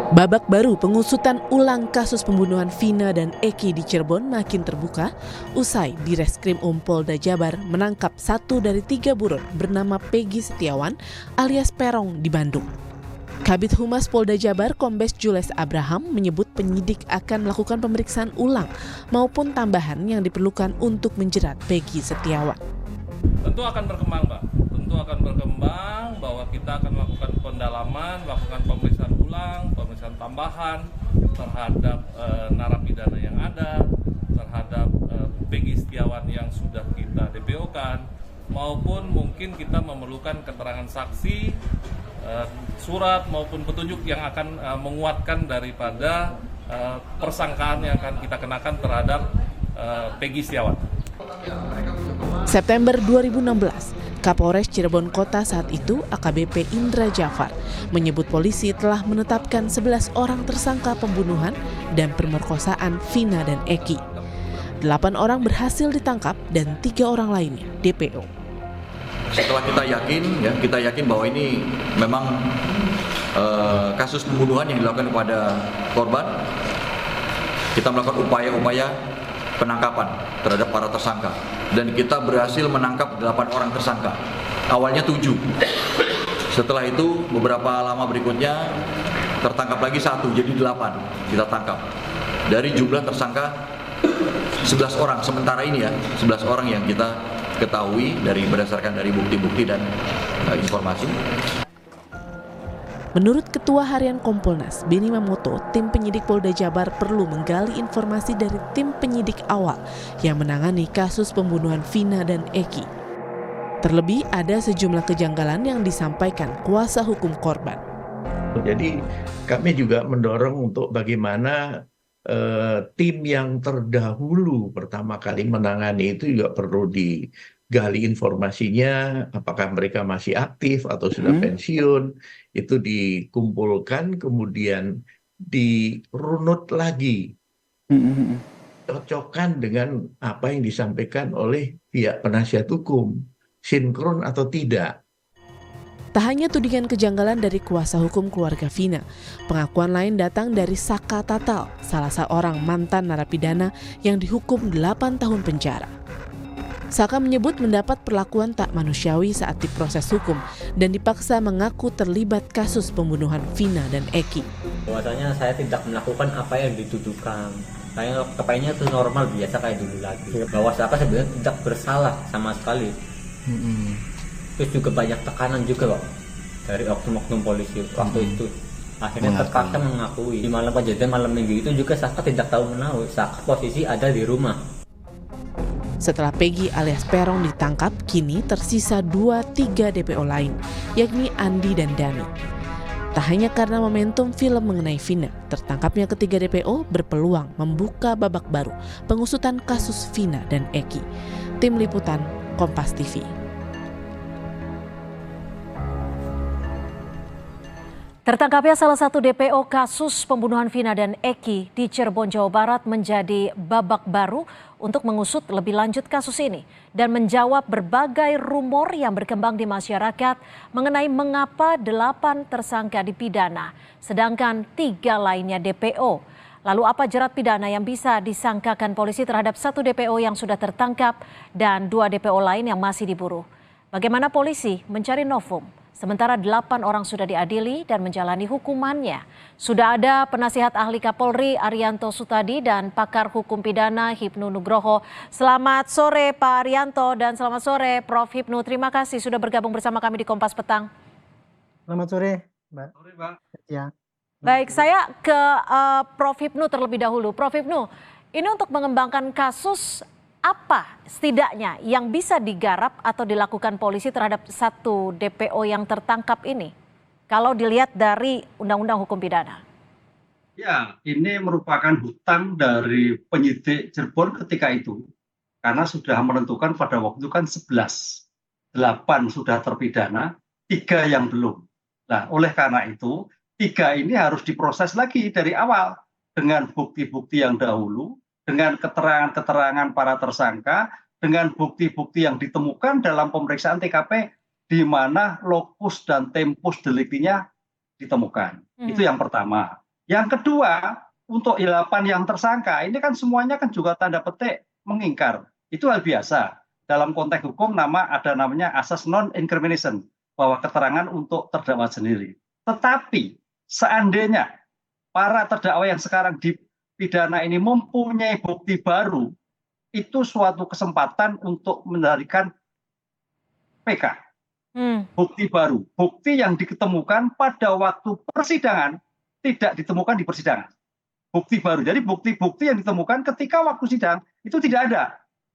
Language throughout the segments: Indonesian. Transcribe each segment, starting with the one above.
Babak baru pengusutan ulang kasus pembunuhan Vina dan Eki di Cirebon makin terbuka usai Direskrim Polda Jabar menangkap satu dari 3 buron bernama Peggy Setiawan alias Perong di Bandung. Kabid Humas Polda Jabar Kombes Jules Abraham menyebut penyidik akan melakukan pemeriksaan ulang maupun tambahan yang diperlukan untuk menjerat Peggy Setiawan. Tentu akan berkembang, Mbak. Tentu akan berkembang bahwa kita akan melakukan pendalaman, melakukan pemeriksaan ulang, pemeriksaan tambahan terhadap narapidana yang ada, terhadap Peggy Setiawan yang sudah kita DPO-kan, maupun mungkin kita memerlukan keterangan saksi, surat maupun petunjuk yang akan menguatkan daripada persangkaan yang akan kita kenakan terhadap Peggy Setiawan. September 2016, Kapolres Cirebon Kota saat itu AKBP Indra Jafar menyebut polisi telah menetapkan 11 orang tersangka pembunuhan dan pemerkosaan Vina dan Eki. 8 orang berhasil ditangkap dan 3 orang lainnya DPO. Setelah kita yakin bahwa ini memang kasus pembunuhan yang dilakukan kepada korban, kita melakukan upaya-upaya penangkapan terhadap para tersangka dan kita berhasil menangkap 8 orang tersangka. Awalnya 7. Setelah itu beberapa lama berikutnya tertangkap lagi 1, jadi 8 kita tangkap. Dari jumlah tersangka 11 orang sementara ini 11 orang yang kita ketahui berdasarkan dari bukti-bukti dan informasi. Menurut Ketua Harian Kompolnas, Beni Mamoto, tim penyidik Polda Jabar perlu menggali informasi dari tim penyidik awal yang menangani kasus pembunuhan Vina dan Eki. Terlebih ada sejumlah kejanggalan yang disampaikan kuasa hukum korban. Jadi kami juga mendorong untuk bagaimana tim yang terdahulu pertama kali menangani itu juga perlu digali informasinya, apakah mereka masih aktif atau sudah pensiun, itu dikumpulkan kemudian dirunut lagi, cocokkan dengan apa yang disampaikan oleh pihak penasihat hukum, sinkron atau tidak. Tak hanya tudingan kejanggalan dari kuasa hukum keluarga Vina, pengakuan lain datang dari Saka Tatal, salah seorang mantan narapidana yang dihukum 8 tahun penjara. Saka menyebut mendapat perlakuan tak manusiawi saat diproses hukum dan dipaksa mengaku terlibat kasus pembunuhan Vina dan Eki. Bahwasanya saya tidak melakukan apa yang dituduhkan. Saya kepayanya itu normal biasa kayak dulu lagi. Bahwa Saka sebenarnya tidak bersalah sama sekali. Terus juga banyak tekanan juga kok dari oknum-oknum polisi waktu itu. Akhirnya terpaksa mengakui. Di malam kejadian malam minggu itu juga Saka tidak tahu menahu. Saka posisi ada di rumah. Setelah Peggy alias Perong ditangkap, kini tersisa 2-3 DPO lain, yakni Andi dan Dani. Tak hanya karena momentum film mengenai Vina, tertangkapnya ketiga DPO berpeluang membuka babak baru pengusutan kasus Vina dan Eki. Tim Liputan, Kompas TV. Tertangkapnya salah satu DPO kasus pembunuhan Vina dan Eki di Cirebon, Jawa Barat menjadi babak baru untuk mengusut lebih lanjut kasus ini dan menjawab berbagai rumor yang berkembang di masyarakat mengenai mengapa 8 tersangka dipidana, sedangkan 3 lainnya DPO. Lalu apa jerat pidana yang bisa disangkakan polisi terhadap 1 DPO yang sudah tertangkap dan 2 DPO lain yang masih diburu? Bagaimana polisi mencari novum? Sementara 8 orang sudah diadili dan menjalani hukumannya. Sudah ada penasihat ahli Kapolri Arianto Sutadi dan pakar hukum pidana Hipnu Nugroho. Selamat sore Pak Arianto dan selamat sore Prof. Hipnu. Terima kasih sudah bergabung bersama kami di Kompas Petang. Selamat sore Mbak. Sore, Mbak. Ya. Baik, saya ke Prof. Hipnu terlebih dahulu. Prof. Hipnu, ini untuk mengembangkan kasus apa setidaknya yang bisa digarap atau dilakukan polisi terhadap 1 DPO yang tertangkap ini? Kalau dilihat dari Undang-Undang Hukum Pidana. Ya, ini merupakan hutang dari penyidik Cirebon ketika itu. Karena sudah menentukan pada waktu itu kan 11. 8 sudah terpidana, 3 yang belum. Nah, oleh karena itu, 3 ini harus diproses lagi dari awal. Dengan bukti-bukti yang dahulu, dengan keterangan-keterangan para tersangka, dengan bukti-bukti yang ditemukan dalam pemeriksaan TKP di mana lokus dan tempus deliktinya ditemukan. Itu yang pertama. Yang kedua, untuk 8 yang tersangka, ini kan semuanya kan juga tanda petik mengingkar. Itu hal biasa. Dalam konteks hukum ada namanya asas non-incrimination, bahwa keterangan untuk terdakwa sendiri. Tetapi seandainya para terdakwa yang sekarang dipidana ini mempunyai bukti baru, itu suatu kesempatan untuk melarikan PK. Bukti baru, bukti yang ditemukan pada waktu persidangan tidak ditemukan di persidangan. Bukti baru, jadi bukti-bukti yang ditemukan ketika waktu sidang itu tidak ada.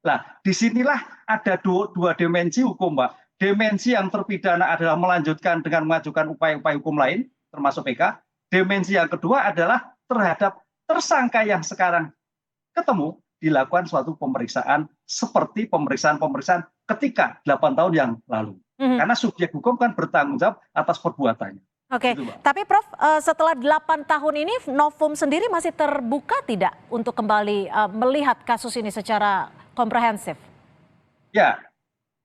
Nah, disinilah ada dua dimensi hukum, Mbak. Dimensi yang terpidana adalah melanjutkan dengan mengajukan upaya-upaya hukum lain, termasuk PK. Dimensi yang kedua adalah terhadap tersangka yang sekarang ketemu, dilakukan suatu pemeriksaan seperti pemeriksaan-pemeriksaan ketika 8 tahun yang lalu. Karena subjek hukum kan bertanggung jawab atas perbuatannya. Oke, Gitu, tapi Prof, setelah 8 tahun ini Novum sendiri masih terbuka tidak untuk kembali melihat kasus ini secara komprehensif? Ya,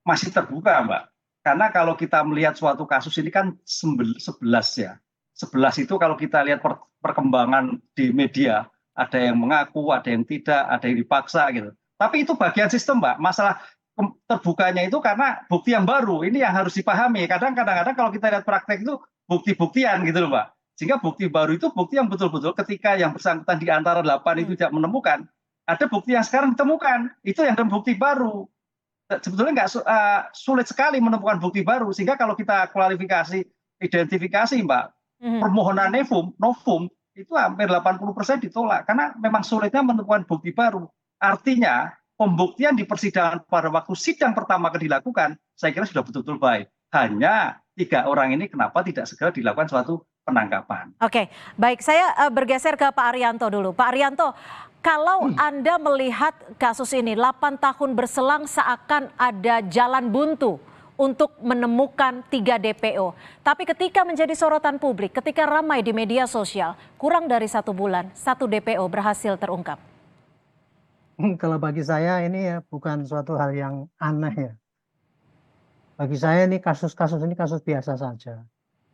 masih terbuka, Mbak. Karena kalau kita melihat suatu kasus ini kan 11 ya. 11 itu kalau kita lihat perkembangan di media, ada yang mengaku, ada yang tidak, ada yang dipaksa gitu. Tapi itu bagian sistem, Mbak. Masalah terbukanya itu karena bukti yang baru. Ini yang harus dipahami. Kadang-kadang kalau kita lihat praktek itu bukti-buktian gitu loh, Mbak. Sehingga bukti baru itu bukti yang betul-betul ketika yang bersangkutan di antara 8 itu tidak menemukan, ada bukti yang sekarang ditemukan. Itu yang bukti baru. Sebetulnya nggak sulit sekali menemukan bukti baru. Sehingga kalau kita klarifikasi, identifikasi, Mbak, permohonan novum itu hampir 80% ditolak karena memang sulitnya menemukan bukti baru. Artinya pembuktian di persidangan pada waktu sidang pertama dilakukan, saya kira sudah betul-betul baik. Hanya 3 orang ini kenapa tidak segera dilakukan suatu penangkapan. Oke, baik, saya bergeser ke Pak Arianto dulu. Pak Arianto, kalau Anda melihat kasus ini 8 tahun berselang seakan ada jalan buntu untuk menemukan 3 DPO. Tapi ketika menjadi sorotan publik, ketika ramai di media sosial, kurang dari 1 bulan, 1 DPO berhasil terungkap. Kalau bagi saya ini ya bukan suatu hal yang aneh ya. Bagi saya ini kasus-kasus ini kasus biasa saja.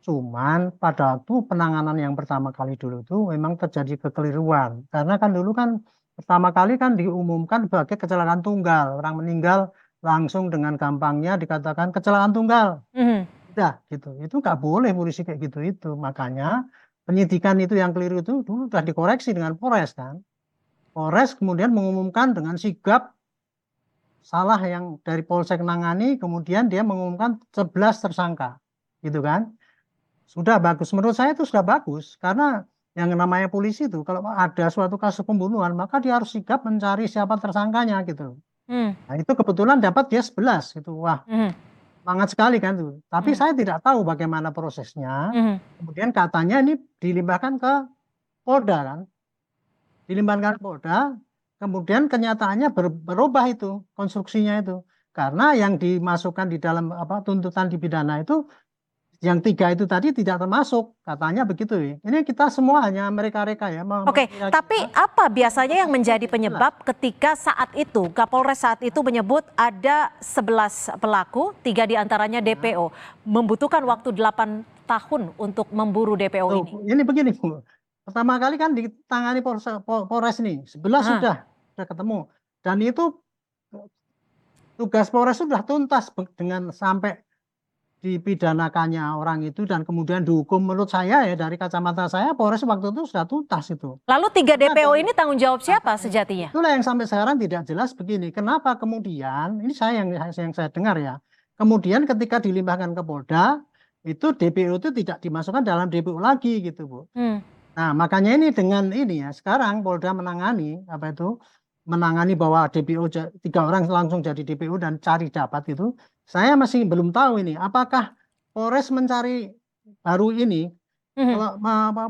Cuman pada waktu penanganan yang pertama kali dulu tuh memang terjadi kekeliruan. Karena kan dulu kan pertama kali kan diumumkan sebagai kecelakaan tunggal. Orang meninggal langsung dengan gampangnya dikatakan kecelakaan tunggal. Udah gitu. Itu nggak boleh polisi kayak gitu itu. Makanya penyidikan itu yang keliru itu dulu sudah dikoreksi dengan Polres kan. Polres kemudian mengumumkan dengan sigap salah yang dari Polsek nangani, kemudian dia mengumumkan 11 tersangka. Gitu kan. Sudah bagus. Menurut saya itu sudah bagus. Karena yang namanya polisi itu kalau ada suatu kasus pembunuhan maka dia harus sigap mencari siapa tersangkanya gitu. Nah itu kebetulan dapat dia 11 gitu. Wah, semangat sekali kan tuh. Tapi saya tidak tahu bagaimana prosesnya. Kemudian katanya ini dilimpahkan ke Polda kan. Dilimpahkan ke Polda, kemudian kenyataannya berubah itu konstruksinya itu. Karena yang dimasukkan di dalam tuntutan di pidana itu yang 3 itu tadi tidak termasuk, katanya begitu ya. Ini kita semua hanya mereka-reka ya. Oke, tapi apa biasanya yang menjadi penyebab ketika saat itu Kapolres saat itu menyebut ada 11 pelaku, 3 diantaranya DPO, membutuhkan waktu 8 tahun untuk memburu DPO ini? Ini begini Bu, pertama kali kan ditangani Polres nih, 11 sudah ketemu. Dan itu tugas Polres sudah tuntas dengan sampai dipidanakannya orang itu dan kemudian dihukum. Menurut saya ya dari kacamata saya Polres waktu itu sudah tuntas itu. Lalu 3 DPO ini tanggung jawab siapa sejatinya? Itulah yang sampai sekarang tidak jelas begini. Kenapa kemudian ini saya yang saya dengar ya. Kemudian ketika dilimpahkan ke Polda itu DPO itu tidak dimasukkan dalam DPO lagi gitu Bu. Nah makanya ini dengan ini ya sekarang Polda menangani menangani bahwa DPO 3 orang langsung jadi DPO dan cari dapat itu. Saya masih belum tahu ini apakah Polres mencari baru ini. Kalau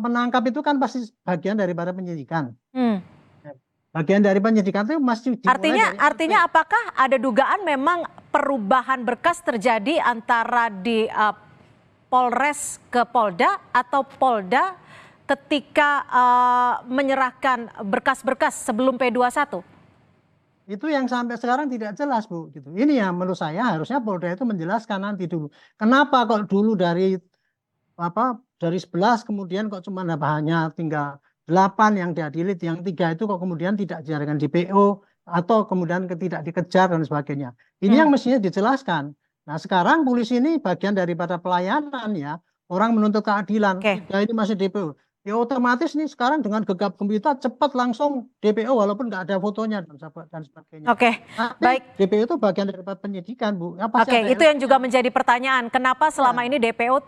menangkap itu kan pasti bagian daripada penyidikan. Bagian dari penyidikan itu masih artinya apakah ada dugaan memang perubahan berkas terjadi antara di Polres ke Polda atau Polda ketika menyerahkan berkas-berkas sebelum P21? Itu yang sampai sekarang tidak jelas Bu. Gitu. Ini ya menurut saya harusnya Polda itu menjelaskan nanti dulu. Kenapa kok dulu dari dari 11 kemudian kok cuma hanya tinggal 8 yang diadili, yang 3 itu kok kemudian tidak dijalankan DPO atau kemudian tidak dikejar dan sebagainya. Ini yang mestinya dijelaskan. Nah, sekarang polisi ini bagian daripada pelayanan ya. Orang menuntut keadilan, Oke. 3 ini masih DPO. Ya otomatis nih sekarang dengan gegap gempita cepat langsung DPO walaupun nggak ada fotonya dan sebagainya. Oke, Tapi baik. DPO itu bagian daripada penyidikan, Bu. Ya, pasti Oke, ada itu yang juga menjadi pertanyaan. Kenapa selama Ya. ini DPO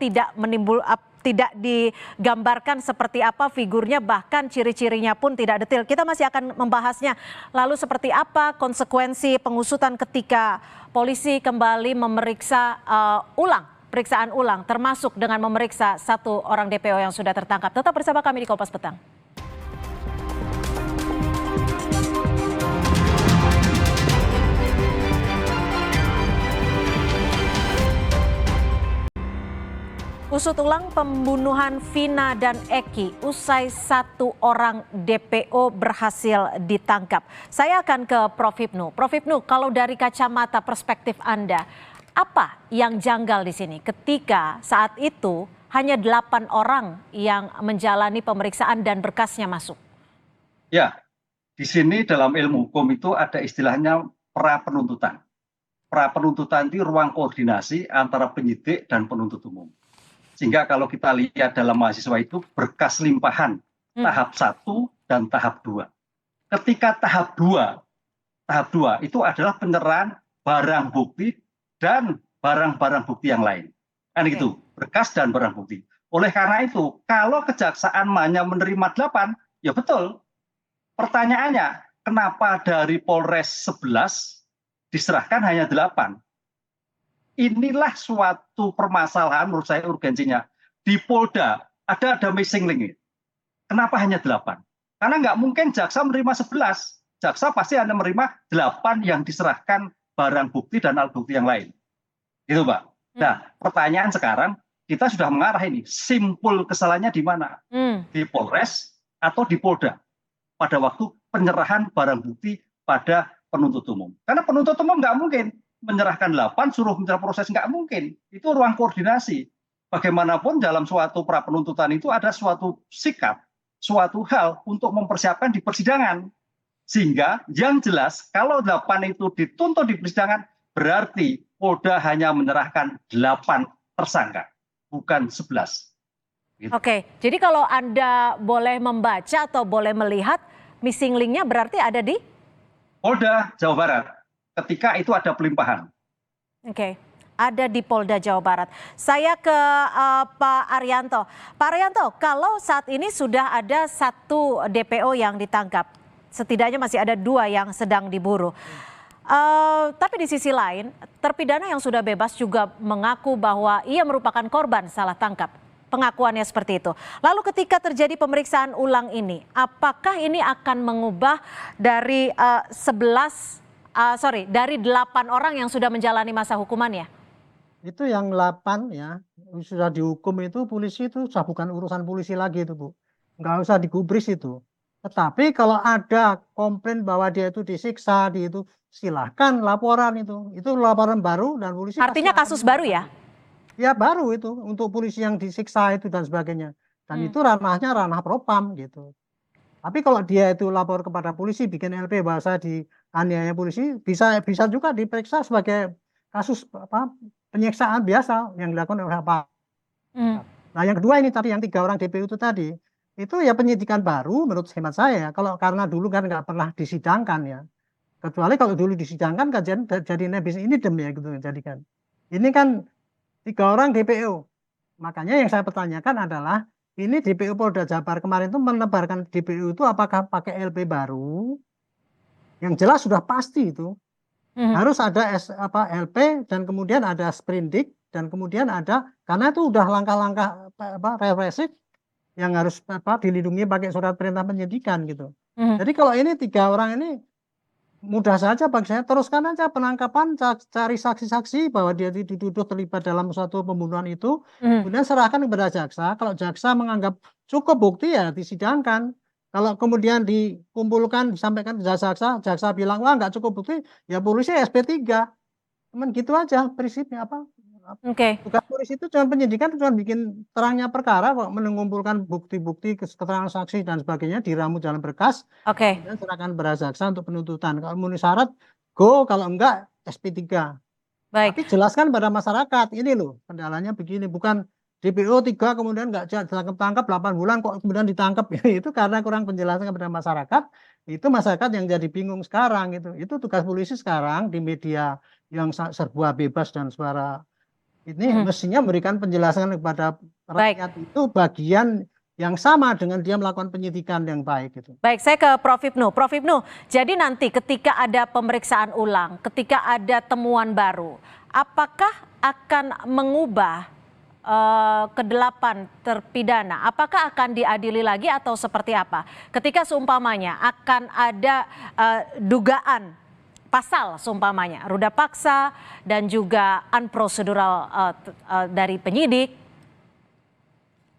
tidak digambarkan seperti apa figurnya, bahkan ciri-cirinya pun tidak detail. Kita masih akan membahasnya. Lalu seperti apa konsekuensi pengusutan ketika polisi kembali memeriksa periksaan ulang, termasuk dengan memeriksa 1 orang DPO yang sudah tertangkap. Tetap bersama kami di Kompas Petang. Usut ulang pembunuhan Vina dan Eki usai 1 orang DPO berhasil ditangkap. Saya akan ke Prof. Hipnu. Prof. Hipnu, kalau dari kacamata perspektif Anda, apa yang janggal di sini ketika saat itu hanya 8 orang yang menjalani pemeriksaan dan berkasnya masuk? Ya, di sini dalam ilmu hukum itu ada istilahnya pra penuntutan. Pra penuntutan itu ruang koordinasi antara penyidik dan penuntut umum. Sehingga kalau kita lihat dalam mahasiswa itu berkas limpahan tahap 1 dan tahap 2. Ketika tahap 2 itu adalah penyerahan barang bukti dan barang-barang bukti yang lain. Kan itu, berkas dan barang bukti. Oleh karena itu, kalau kejaksaan hanya menerima 8, ya betul. Pertanyaannya, kenapa dari Polres 11 diserahkan hanya 8? Inilah suatu permasalahan menurut saya urgensinya. Di Polda ada missing link. Kenapa hanya 8? Karena nggak mungkin jaksa menerima 11. Jaksa pasti hanya menerima 8 yang diserahkan barang bukti dan alat bukti yang lain. Gitu, Mbak. Nah, pertanyaan sekarang, kita sudah mengarah ini. Simpul kesalahannya di mana? Di Polres atau di Polda? Pada waktu penyerahan barang bukti pada penuntut umum. Karena penuntut umum nggak mungkin menyerahkan 8 suruh minta proses, nggak mungkin. Itu ruang koordinasi. Bagaimanapun dalam suatu pra penuntutan itu ada suatu sikap, suatu hal untuk mempersiapkan di persidangan. Sehingga yang jelas kalau 8 itu dituntut di persidangan berarti Polda hanya menyerahkan 8 tersangka, bukan 11. Gitu. Oke, jadi kalau Anda boleh membaca atau boleh melihat missing link-nya berarti ada di Polda Jawa Barat. Ketika itu ada pelimpahan. Oke, ada di Polda Jawa Barat. Saya ke Pak Arianto. Pak Arianto, kalau saat ini sudah ada 1 DPO yang ditangkap, setidaknya masih ada 2 yang sedang diburu. Tapi di sisi lain, terpidana yang sudah bebas juga mengaku bahwa ia merupakan korban salah tangkap. Pengakuannya seperti itu. Lalu ketika terjadi pemeriksaan ulang ini, apakah ini akan mengubah dari dari 8 orang yang sudah menjalani masa hukumannya? Itu yang 8 ya, sudah dihukum itu polisi itu sudah bukan urusan polisi lagi itu, Bu. Nggak usah digubris itu. Tetapi kalau ada komplain bahwa dia itu disiksa, silahkan laporan itu. Itu laporan baru dan polisi. Artinya kasus baru ya? Ya baru itu untuk polisi yang disiksa itu dan sebagainya. Dan itu ranahnya ranah propam gitu. Tapi kalau dia itu lapor kepada polisi, bikin LP bahasa dianiaya polisi, bisa juga diperiksa sebagai kasus penyiksaan biasa yang dilakukan oleh apa. Nah yang kedua ini tadi yang 3 orang DPO itu tadi, itu ya penyidikan baru menurut hemat saya. Kalau karena dulu kan nggak pernah disidangkan ya. Kecuali kalau dulu disidangkan kan jadi nebis ini dem ya gitu jadikan. Ini kan 3 orang DPO. Makanya yang saya pertanyakan adalah ini DPO Polda Jabar kemarin itu menebarkan DPO itu apakah pakai LP baru? Yang jelas sudah pasti itu. Harus ada LP dan kemudian ada sprindik dan kemudian ada karena itu udah langkah-langkah represif yang harus dilindungi pakai surat perintah penyidikan gitu. Jadi kalau ini 3 orang ini mudah saja bagi saya, teruskan aja penangkapan, cari saksi-saksi bahwa dia dituduh terlibat dalam suatu pembunuhan itu, kemudian serahkan kepada jaksa. Kalau jaksa menganggap cukup bukti ya disidangkan. Kalau kemudian dikumpulkan, disampaikan ke jaksa bilang wah nggak cukup bukti, ya polisi SP3. Cuman gitu aja prinsipnya Oke. Tugas polisi itu cuma penyidikan, cuma bikin terangnya perkara kok, mengumpulkan bukti-bukti, keterangan saksi dan sebagainya, diramu dalam berkas, Oke. kemudian serahkan kepada jaksa untuk penuntutan. Kalau memenuhi syarat, go, kalau enggak SP3. Baik. Tapi jelaskan pada masyarakat, ini loh kendalanya begini, bukan DPO 3 kemudian nggak tangkap 8 bulan kok kemudian ditangkap. Itu karena kurang penjelasan kepada masyarakat. Itu masyarakat yang jadi bingung sekarang gitu. Itu tugas polisi sekarang di media yang serba bebas dan suara ini mestinya memberikan penjelasan kepada rakyat. Itu bagian yang sama dengan dia melakukan penyidikan yang baik gitu. Baik, saya ke Prof. Hipnu. Prof. Hipnu, jadi nanti ketika ada pemeriksaan ulang, ketika ada temuan baru, apakah akan mengubah ke-8 terpidana? Apakah akan diadili lagi atau seperti apa? Ketika seumpamanya akan ada dugaan pasal seumpamanya ruda paksa dan juga unprocedural dari penyidik.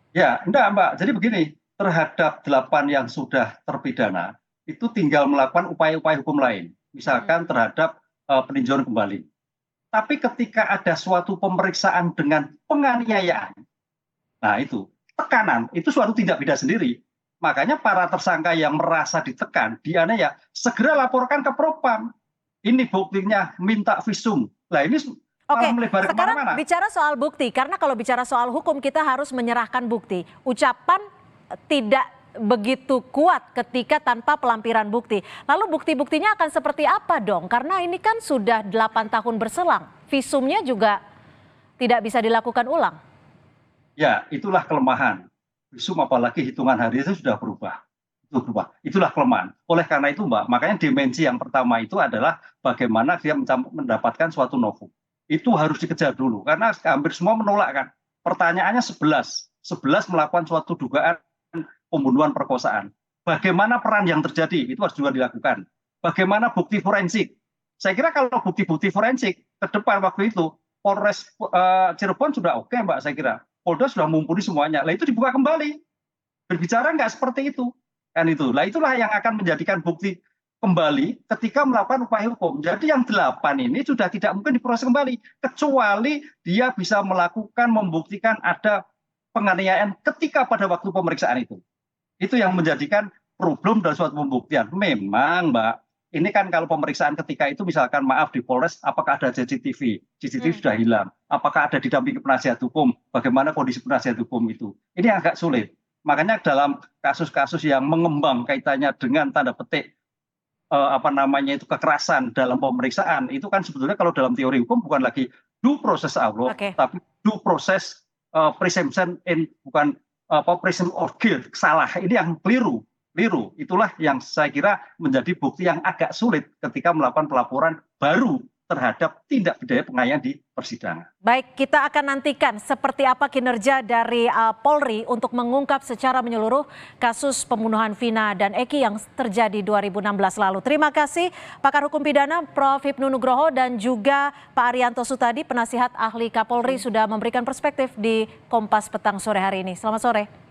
Ya, enggak Mbak. Jadi begini, terhadap 8 yang sudah terpidana, itu tinggal melakukan upaya-upaya hukum lain. Misalkan terhadap peninjauan kembali. Tapi ketika ada suatu pemeriksaan dengan penganiayaan, nah itu, tekanan, itu suatu tindak pidana sendiri. Makanya para tersangka yang merasa ditekan, dianiaya, segera laporkan ke Propam. Ini buktinya minta visum. Lah ini melebar sekarang kemana-mana. Bicara soal bukti, karena kalau bicara soal hukum kita harus menyerahkan bukti. Ucapan tidak begitu kuat ketika tanpa pelampiran bukti. Lalu bukti-buktinya akan seperti apa dong? Karena ini kan sudah 8 tahun berselang. Visumnya juga tidak bisa dilakukan ulang. Ya, itulah kelemahan. Visum apalagi hitungan hari itu sudah berubah. Itulah kelemahan. Oleh karena itu Mbak, makanya dimensi yang pertama itu adalah bagaimana dia mendapatkan suatu novum. Itu harus dikejar dulu, karena hampir semua menolak kan. Pertanyaannya 11 melakukan suatu dugaan pembunuhan perkosaan. Bagaimana peran yang terjadi, itu harus juga dilakukan. Bagaimana bukti forensik. Saya kira kalau bukti-bukti forensik ke depan waktu itu, Polres Cirebon sudah oke Mbak, saya kira. Polda sudah mumpuni semuanya. Lah itu dibuka kembali. Berbicara nggak seperti itu. Kan itu. Lah itulah yang akan menjadikan bukti kembali ketika melakukan upaya hukum. Jadi yang 8 ini sudah tidak mungkin diproses kembali kecuali dia bisa melakukan membuktikan ada penganiayaan ketika pada waktu pemeriksaan itu. Itu yang menjadikan problem dalam suatu pembuktian. Memang Mbak, ini kan kalau pemeriksaan ketika itu misalkan maaf di Polres apakah ada CCTV sudah hilang, apakah ada didampingi penasihat hukum, bagaimana kondisi penasihat hukum itu. Ini agak sulit. Makanya dalam kasus-kasus yang mengembang kaitannya dengan tanda petik kekerasan dalam pemeriksaan itu kan sebetulnya kalau dalam teori hukum bukan lagi due process of law, tapi due process presumption bukan presumption of guilt, salah. Ini yang keliru. Itulah yang saya kira menjadi bukti yang agak sulit ketika melakukan pelaporan baru terhadap tindak pidana penganiayaan di persidangan. Baik, kita akan nantikan seperti apa kinerja dari Polri untuk mengungkap secara menyeluruh kasus pembunuhan Vina dan Eki yang terjadi 2016 lalu. Terima kasih pakar hukum pidana Prof. Hipnu Nugroho dan juga Pak Arianto Sutadi, penasihat ahli Kapolri sudah memberikan perspektif di Kompas Petang sore hari ini. Selamat sore.